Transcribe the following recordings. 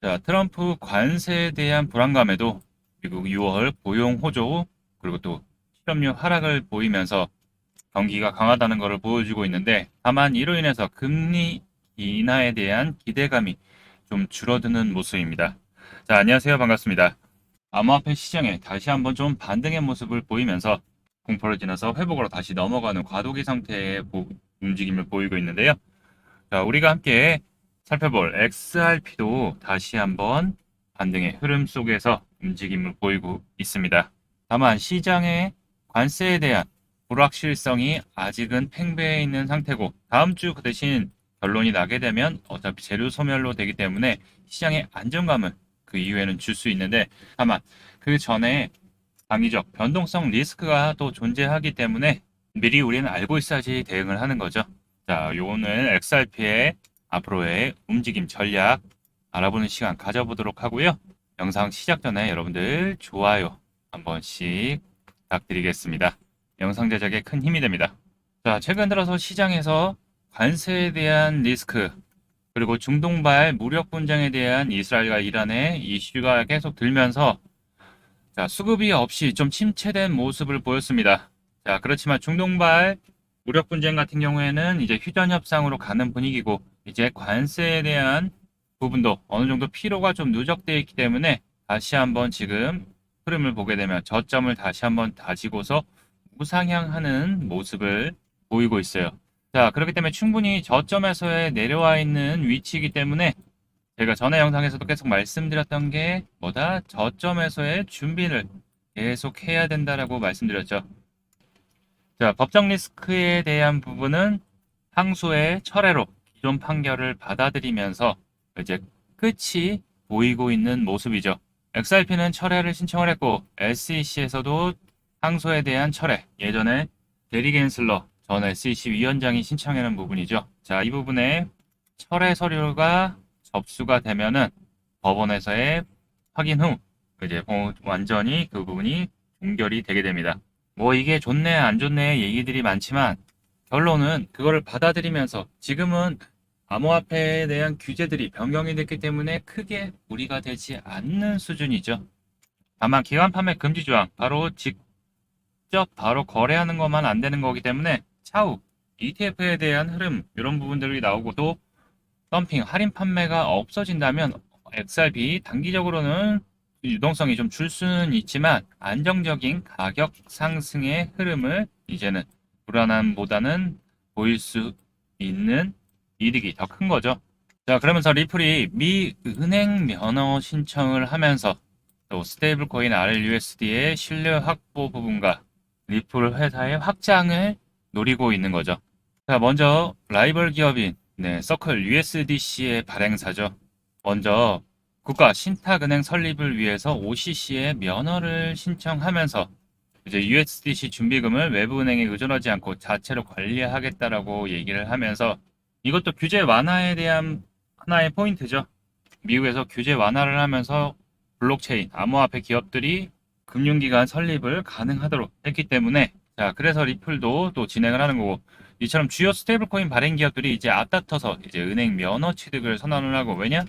자, 트럼프 관세에 대한 불안감에도 미국 6월 고용 호조 그리고 또 실업률 하락을 보이면서 경기가 강하다는 것을 보여주고 있는데 다만 이로 인해서 금리 인하에 대한 기대감이 좀 줄어드는 모습입니다. 자, 안녕하세요. 반갑습니다. 암호화폐 시장에 다시 한번 좀 반등의 모습을 보이면서 공포를 지나서 회복으로 다시 넘어가는 과도기 상태의 움직임을 보이고 있는데요. 자, 우리가 함께 살펴볼 XRP도 다시 한번 반등의 흐름 속에서 움직임을 보이고 있습니다. 다만 시장의 관세에 대한 불확실성이 아직은 팽배해 있는 상태고 다음 주 그 대신 결론이 나게 되면 어차피 재료 소멸로 되기 때문에 시장의 안정감을 그 이후에는 줄 수 있는데 다만 그 전에 장기적 변동성 리스크가 또 존재하기 때문에 미리 우리는 알고 있어야지 대응을 하는 거죠. 자, 요거는 XRP의 앞으로의 움직임 전략 알아보는 시간 가져보도록 하고요. 영상 시작 전에 여러분들 좋아요 한 번씩 부탁드리겠습니다. 영상 제작에 큰 힘이 됩니다. 자, 최근 들어서 시장에서 관세에 대한 리스크 그리고 중동발 무력 분쟁에 대한 이스라엘과 이란의 이슈가 계속 들면서 자, 수급이 없이 좀 침체된 모습을 보였습니다. 자, 그렇지만 중동발 무력 분쟁 같은 경우에는 이제 휴전 협상으로 가는 분위기고 이제 관세에 대한 부분도 어느 정도 피로가 좀 누적되어 있기 때문에 다시 한번 지금 흐름을 보게 되면 저점을 다시 한번 다지고서 우상향하는 모습을 보이고 있어요. 자, 그렇기 때문에 충분히 저점에서의 내려와 있는 위치이기 때문에 제가 전에 영상에서도 계속 말씀드렸던 게 뭐다? 저점에서의 준비를 계속 해야 된다라고 말씀드렸죠. 자, 법정 리스크에 대한 부분은 항소의 철회로 기존 판결을 받아들이면서 이제 끝이 보이고 있는 모습이죠. XRP는 철회를 신청을 했고 SEC에서도 항소에 대한 철회, 예전에 게리 겐슬러 전 SEC 위원장이 신청하는 부분이죠. 자, 이 부분에 철회 서류가 접수가 되면은 법원에서의 확인 후 이제 완전히 그 부분이 종결이 되게 됩니다. 뭐 이게 좋네 안 좋네 얘기들이 많지만 결론은 그거를 받아들이면서 지금은 암호화폐에 대한 규제들이 변경이 됐기 때문에 크게 무리가 되지 않는 수준이죠. 다만 기관 판매 금지 조항 바로 직접 바로 거래하는 것만 안 되는 거기 때문에 차후 ETF에 대한 흐름 이런 부분들이 나오고 또 덤핑 할인 판매가 없어진다면 XRP 단기적으로는 유동성이 좀 줄 수는 있지만 안정적인 가격 상승의 흐름을 이제는 불안함보다는 보일 수 있는 이득이 더 큰 거죠. 자, 그러면서 리플이 미 은행 면허 신청을 하면서 또 스테이블 코인 RLUSD의 신뢰 확보 부분과 리플 회사의 확장을 노리고 있는 거죠. 자, 먼저 라이벌 기업인 서클 USDC의 발행사죠. 먼저 국가 신탁은행 설립을 위해서 OCC에 면허를 신청하면서 이제 USDC 준비금을 외부 은행에 의존하지 않고 자체로 관리하겠다라고 얘기를 하면서 이것도 규제 완화에 대한 하나의 포인트죠. 미국에서 규제 완화를 하면서 블록체인, 암호화폐 기업들이 금융기관 설립을 가능하도록 했기 때문에 자, 그래서 리플도 또 진행을 하는 거고 이처럼 주요 스테이블코인 발행 기업들이 이제 앞다퉈서 이제 은행 면허 취득을 선언을 하고 왜냐?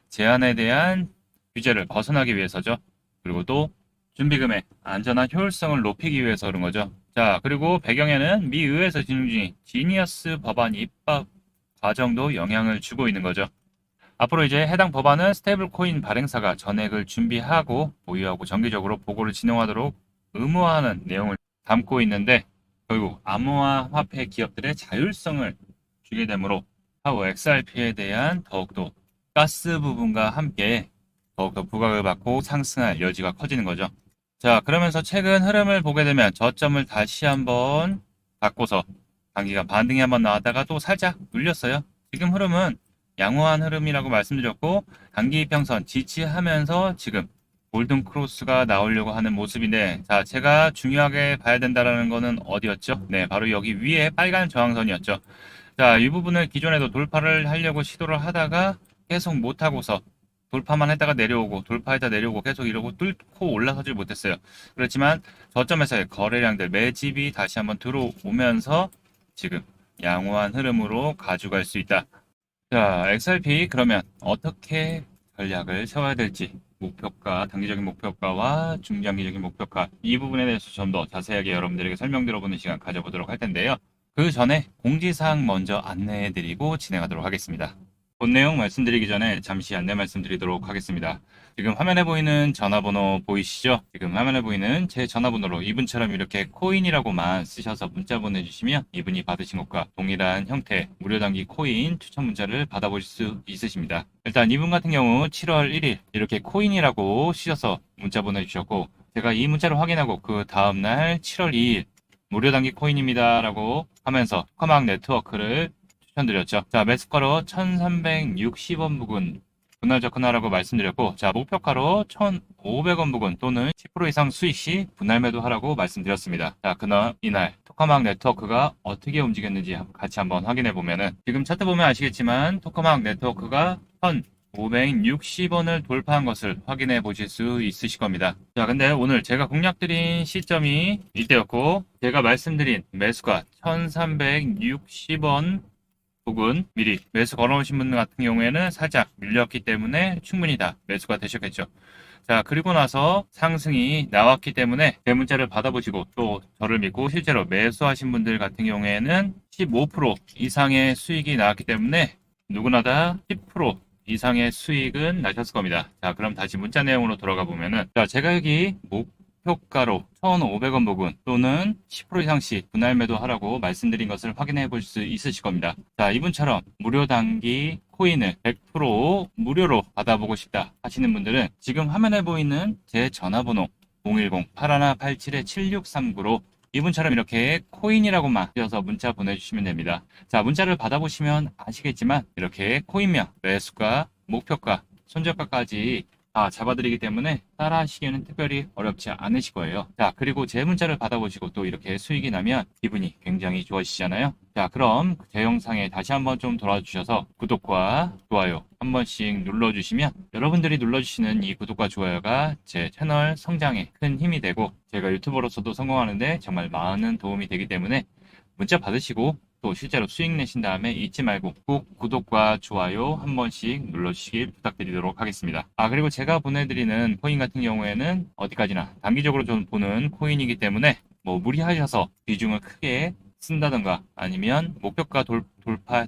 제한에 대한 규제를 벗어나기 위해서죠. 그리고 또 준비금의 안전한 효율성을 높이기 위해서 그런 거죠. 자, 그리고 배경에는 미 의회에서 진행 중인 지니어스 법안 입법 과정도 영향을 주고 있는 거죠. 앞으로 이제 해당 법안은 스테이블 코인 발행사가 전액을 준비하고 보유하고 정기적으로 보고를 진행하도록 의무화하는 내용을 담고 있는데 결국 암호화 화폐 기업들의 자율성을 주게 되므로 하고 XRP에 대한 더욱더 가스 부분과 함께 더욱더 부각을 받고 상승할 여지가 커지는 거죠. 자, 그러면서 최근 흐름을 보게 되면 저점을 다시 한번 바꿔서 단기간 반등이 한번 나왔다가 또 살짝 눌렸어요. 지금 흐름은 양호한 흐름이라고 말씀드렸고 단기 이평선 지지하면서 지금 골든 크로스가 나오려고 하는 모습인데 자, 제가 중요하게 봐야 된다라는 거는 어디였죠? 네, 바로 여기 위에 빨간 저항선이었죠. 자, 이 부분을 기존에도 돌파를 하려고 시도를 하다가 계속 못하고서 돌파만 했다가 내려오고 돌파했다 내려오고 계속 이러고 뚫고 올라서질 못했어요. 그렇지만 저점에서의 거래량들 매집이 다시 한번 들어오면서 지금 양호한 흐름으로 가져갈 수 있다. 자, XRP 그러면 어떻게 전략을 세워야 될지, 목표가, 단기적인 목표가와 중장기적인 목표가, 이 부분에 대해서 좀 더 자세하게 여러분들에게 설명드려보는 시간 가져보도록 할 텐데요. 그 전에 공지사항 먼저 안내해드리고 진행하도록 하겠습니다. 본 내용 말씀드리기 전에 잠시 안내 말씀드리도록 하겠습니다. 지금 화면에 보이는 전화번호 보이시죠? 지금 화면에 보이는 제 전화번호로 이분처럼 이렇게 코인이라고만 쓰셔서 문자 보내주시면 이분이 받으신 것과 동일한 형태 무료 단기 코인 추천 문자를 받아보실 수 있으십니다. 일단 이분 같은 경우 7월 1일 이렇게 코인이라고 쓰셔서 문자 보내주셨고, 제가 이 문자를 확인하고 그 다음날 7월 2일 무료 단기 코인입니다 라고 하면서 토카막 네트워크를 추천드렸죠. 자, 매수가로 1360원 부근 분할 접근하라고 말씀드렸고, 자, 목표가로 1500원 부근 또는 10% 이상 수익 시 분할 매도하라고 말씀드렸습니다. 자, 이날 토카막 네트워크가 어떻게 움직였는지 같이 한번 확인해 보면은, 지금 차트 보면 아시겠지만 토카막 네트워크가 1560원을 돌파한 것을 확인해 보실 수 있으실 겁니다. 자, 근데 오늘 제가 공략드린 시점이 이때였고, 제가 말씀드린 매수가 1360원 부근 미리 매수 걸어오신 분 같은 경우에는 살짝 밀렸기 때문에 충분히 다 매수가 되셨겠죠. 자, 그리고 나서 상승이 나왔기 때문에 제 문자를 받아보시고 또 저를 믿고 실제로 매수하신 분들 같은 경우에는 15% 이상의 수익이 나왔기 때문에 누구나 다 10% 이상의 수익은 나셨을 겁니다. 자, 그럼 다시 문자 내용으로 돌아가 보면은, 자, 제가 여기 목표가로 1,500원 부근 또는 10% 이상씩 분할 매도하라고 말씀드린 것을 확인해 볼 수 있으실 겁니다. 자, 이분처럼 무료 단기 코인을 100% 무료로 받아보고 싶다 하시는 분들은 지금 화면에 보이는 제 전화번호 010-8187-7639로 이분처럼 이렇게 코인이라고만 쓰셔서 문자 보내주시면 됩니다. 자, 문자를 받아보시면 아시겠지만 이렇게 코인명, 매수가, 목표가, 손절가까지 다 잡아드리기 때문에 따라 하시기에는 특별히 어렵지 않으실 거예요. 자, 그리고 제 문자를 받아보시고 또 이렇게 수익이 나면 기분이 굉장히 좋아지시잖아요. 자, 그럼 제 영상에 다시 한번 좀 돌아주셔서 구독과 좋아요 한 번씩 눌러주시면, 여러분들이 눌러주시는 이 구독과 좋아요가 제 채널 성장에 큰 힘이 되고 제가 유튜버로서도 성공하는데 정말 많은 도움이 되기 때문에 문자 받으시고 또 실제로 수익 내신 다음에 잊지 말고 꼭 구독과 좋아요 한 번씩 눌러주시길 부탁드리도록 하겠습니다. 아, 그리고 제가 보내드리는 코인 같은 경우에는 어디까지나 단기적으로 좀 보는 코인이기 때문에 뭐 무리하셔서 비중을 크게 쓴다던가 아니면 목표가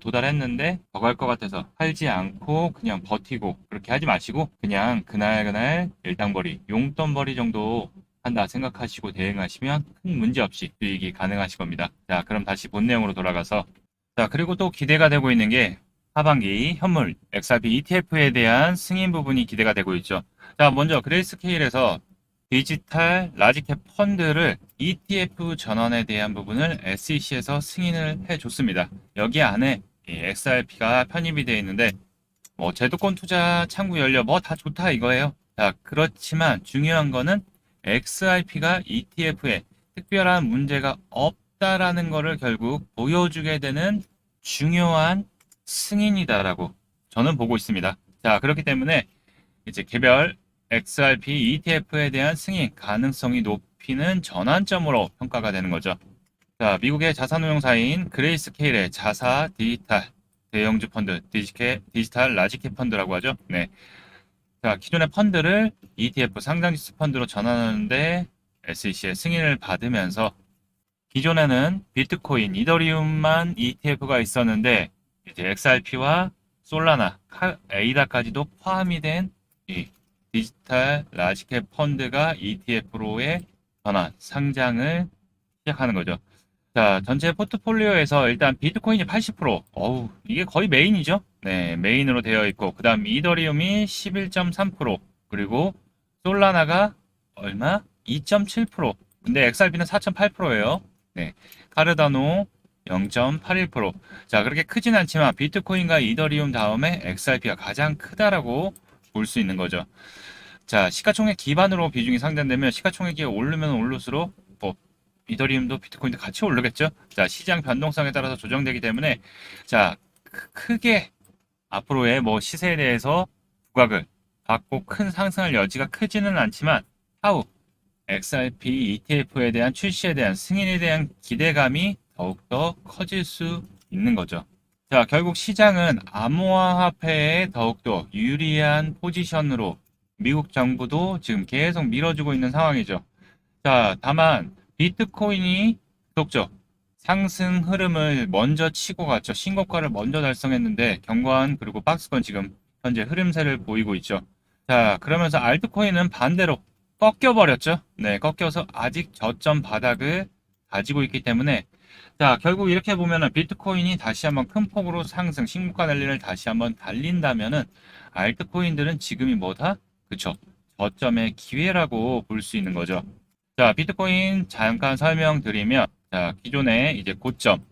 도달했는데 더 갈 것 같아서 팔지 않고 그냥 버티고 그렇게 하지 마시고 그냥 그날 일당벌이, 용돈벌이 정도 한다 생각하시고 대응하시면 큰 문제 없이 수익이 가능하실 겁니다. 자, 그럼 다시 본 내용으로 돌아가서, 자, 그리고 또 기대가 되고 있는 게 하반기 현물 XRP ETF에 대한 승인 부분이 기대가 되고 있죠. 자, 먼저 그레이스케일에서 디지털 라지캡 펀드를 ETF 전환에 대한 부분을 SEC에서 승인을 해줬습니다. 여기 안에 XRP가 편입이 되어 있는데 뭐 제도권 투자 창구 연료 뭐 다 좋다 이거예요. 자, 그렇지만 중요한 거는 XRP가 ETF에 특별한 문제가 없다라는 거를 결국 보여주게 되는 중요한 승인이다라고 저는 보고 있습니다. 자, 그렇기 때문에 이제 개별 XRP ETF에 대한 승인 가능성이 높이는 전환점으로 평가가 되는 거죠. 자, 미국의 자산운용사인 그레이스케일의 자사 디지털 대형주 펀드, 디지털 라지캡 펀드라고 하죠. 네. 자, 기존의 펀드를 ETF 상장지수 펀드로 전환하는데 SEC의 승인을 받으면서, 기존에는 비트코인, 이더리움만 ETF가 있었는데 이제 XRP와 솔라나, 에이다까지도 포함이 된 이 디지털 라지캡 펀드가 ETF로의 전환, 상장을 시작하는 거죠. 자, 전체 포트폴리오에서 일단 비트코인이 80%, 이게 거의 메인이죠. 네, 메인으로 되어 있고, 그 다음 이더리움이 11.3%, 그리고 솔라나가 얼마? 2.7%. 근데 XRP는 4.8%예요. 네, 카르다노 0.81%. 자, 그렇게 크진 않지만 비트코인과 이더리움 다음에 XRP가 가장 크다라고 볼 수 있는 거죠. 자, 시가총액 기반으로 비중이 상단되면 시가총액이 오르면 오를수록 뭐 이더리움도 비트코인도 같이 오르겠죠. 자, 시장 변동성에 따라서 조정되기 때문에, 자, 크게 앞으로의 뭐 시세에 대해서 부각을 받고 큰 상승할 여지가 크지는 않지만 향후 XRP ETF에 대한 출시에 대한 승인에 대한 기대감이 더욱더 커질 수 있는 거죠. 자, 결국 시장은 암호화폐에 더욱더 유리한 포지션으로 미국 정부도 지금 계속 밀어주고 있는 상황이죠. 자, 다만 비트코인이 계속적 상승 흐름을 먼저 치고 갔죠. 신고가를 먼저 달성했는데 경관 그리고 박스권 지금 현재 흐름세를 보이고 있죠. 자, 그러면서 알트코인은 반대로 꺾여버렸죠. 네, 꺾여서 아직 저점 바닥을 가지고 있기 때문에 자, 결국 이렇게 보면은 비트코인이 다시 한번 큰 폭으로 상승, 신고가 달리를 다시 한번 달린다면은 알트코인들은 지금이 뭐다? 그쵸. 저점의 기회라고 볼 수 있는 거죠. 자, 비트코인 잠깐 설명드리면, 자, 기존에 이제 고점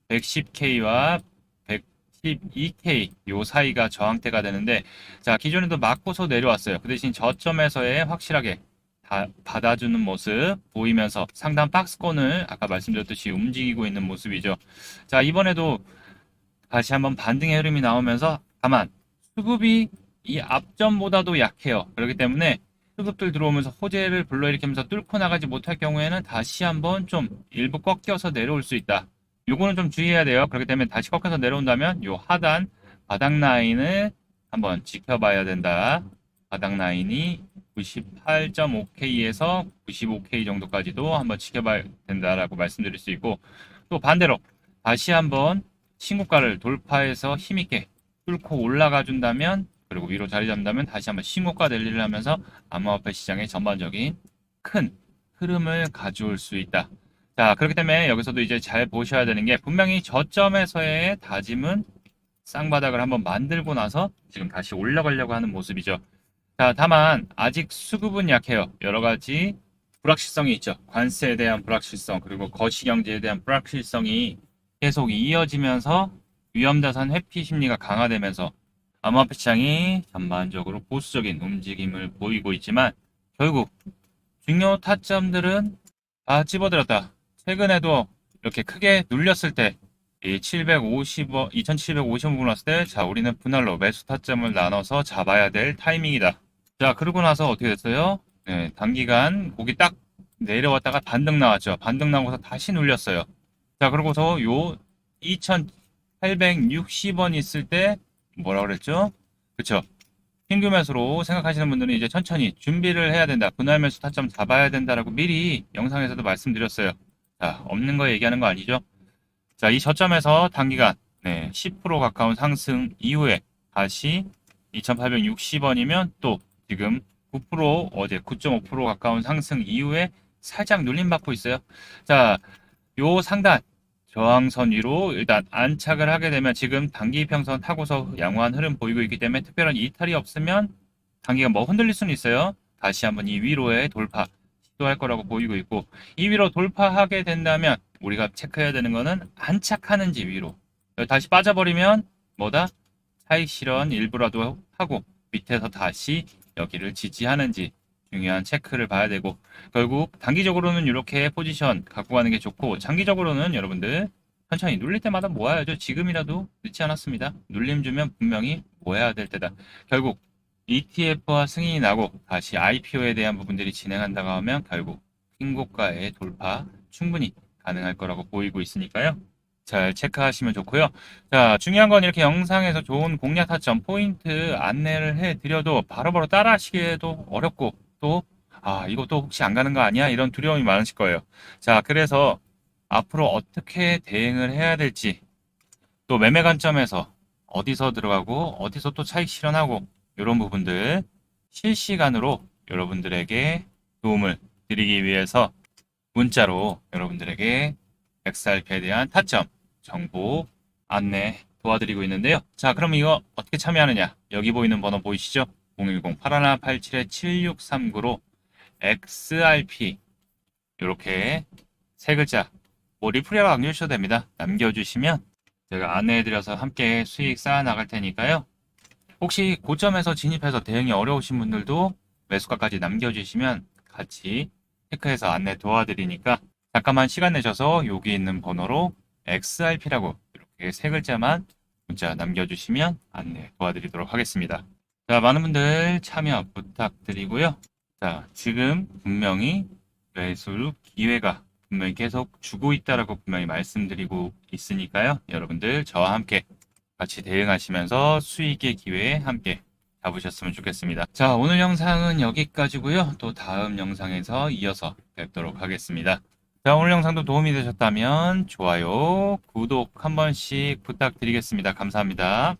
110K와 112K 요 사이가 저항대가 되는데, 자, 기존에도 맞고서 내려왔어요. 그 대신 저점에서의 확실하게 받아주는 모습 보이면서 상단 박스권을 아까 말씀드렸듯이 움직이고 있는 모습이죠. 자, 이번에도 다시 한번 반등의 흐름이 나오면서 다만 수급이 이 앞전보다도 약해요. 그렇기 때문에 수급들 들어오면서 호재를 불러일으키면서 뚫고 나가지 못할 경우에는 다시 한번 좀 일부 꺾여서 내려올 수 있다. 요거는 좀 주의해야 돼요. 그렇기 때문에 다시 꺾여서 내려온다면 요 하단 바닥 라인을 한번 지켜봐야 된다. 바닥 라인이 98.5K에서 95K 정도까지도 한번 지켜봐야 된다라고 말씀드릴 수 있고 또 반대로 다시 한번 신고가를 돌파해서 힘있게 뚫고 올라가 준다면 그리고 위로 자리 잡는다면 다시 한번 신고가 랠리를 하면서 암호화폐 시장의 전반적인 큰 흐름을 가져올 수 있다. 자, 그렇기 때문에 여기서도 이제 잘 보셔야 되는 게 분명히 저점에서의 다짐은 쌍바닥을 한번 만들고 나서 지금 다시 올라가려고 하는 모습이죠. 자, 다만 아직 수급은 약해요. 여러 가지 불확실성이 있죠. 관세에 대한 불확실성, 그리고 거시경제에 대한 불확실성이 계속 이어지면서 위험자산 회피 심리가 강화되면서 암호화폐 시장이 전반적으로 보수적인 움직임을 보이고 있지만 결국 중요 타점들은 다 집어들었다. 최근에도 이렇게 크게 눌렸을 때, 이 750원, 2750원 났을 때, 자, 우리는 분할로 매수 타점을 나눠서 잡아야 될 타이밍이다. 자, 그러고 나서 어떻게 됐어요? 네, 단기간 고기 딱 내려왔다가 반등 나왔죠. 반등 나고서 다시 눌렸어요. 자, 그러고서 요 2,860원 있을 때 뭐라 그랬죠? 그쵸? 신규 매수로 생각하시는 분들은 이제 천천히 준비를 해야 된다. 분할 매수 타점 잡아야 된다라고 미리 영상에서도 말씀드렸어요. 자, 없는 거 얘기하는 거 아니죠? 자, 이 저점에서 단기간 네, 10% 가까운 상승 이후에 다시 2,860원이면 또 지금 9% 어제 9.5% 가까운 상승 이후에 살짝 눌림받고 있어요. 자, 요 상단 저항선 위로 일단 안착을 하게 되면 지금 단기 평선 타고서 양호한 흐름 보이고 있기 때문에 특별한 이탈이 없으면 단기가 뭐 흔들릴 수는 있어요. 다시 한번 이 위로의 돌파 시도할 거라고 보이고 있고 이 위로 돌파하게 된다면 우리가 체크해야 되는 거는 안착하는지 위로 다시 빠져버리면 뭐다? 차익 실현 일부라도 하고 밑에서 다시 여기를 지지하는지 중요한 체크를 봐야 되고 결국 단기적으로는 이렇게 포지션 갖고 가는 게 좋고 장기적으로는 여러분들 천천히 눌릴 때마다 모아야죠. 지금이라도 늦지 않았습니다. 눌림 주면 분명히 모아야 될 때다. 결국 ETF와 승인이 나고 다시 IPO에 대한 부분들이 진행한다고 하면 결국 신고가의 돌파 충분히 가능할 거라고 보이고 있으니까요. 잘 체크하시면 좋고요. 자, 중요한 건 이렇게 영상에서 좋은 공략 타점 포인트 안내를 해드려도 바로바로 따라 하시기에도 어렵고 또 이것도 혹시 안 가는 거 아니야? 이런 두려움이 많으실 거예요. 자, 그래서 앞으로 어떻게 대응을 해야 될지 또 매매 관점에서 어디서 들어가고 어디서 또 차익 실현하고 이런 부분들 실시간으로 여러분들에게 도움을 드리기 위해서 문자로 여러분들에게 XRP에 대한 타점 정보 안내 도와드리고 있는데요. 자, 그럼 이거 어떻게 참여하느냐? 여기 보이는 번호 보이시죠? 010-8187-7639로 XRP 이렇게 세 글자 뭐 리플이라고 남겨주셔도 됩니다. 남겨주시면 제가 안내해드려서 함께 수익 쌓아 나갈 테니까요. 혹시 고점에서 진입해서 대응이 어려우신 분들도 매수가까지 남겨주시면 같이 체크해서 안내 도와드리니까 잠깐만 시간 내셔서 여기 있는 번호로 XRP라고 이렇게 세 글자만 문자 남겨주시면 안내 도와드리도록 하겠습니다. 자, 많은 분들 참여 부탁드리고요. 자, 지금 분명히 매수 기회가 분명히 계속 주고 있다라고 분명히 말씀드리고 있으니까요. 여러분들 저와 함께 같이 대응하시면서 수익의 기회에 함께 잡으셨으면 좋겠습니다. 자, 오늘 영상은 여기까지고요. 또 다음 영상에서 이어서 뵙도록 하겠습니다. 자, 오늘 영상도 도움이 되셨다면 좋아요, 구독 한 번씩 부탁드리겠습니다. 감사합니다.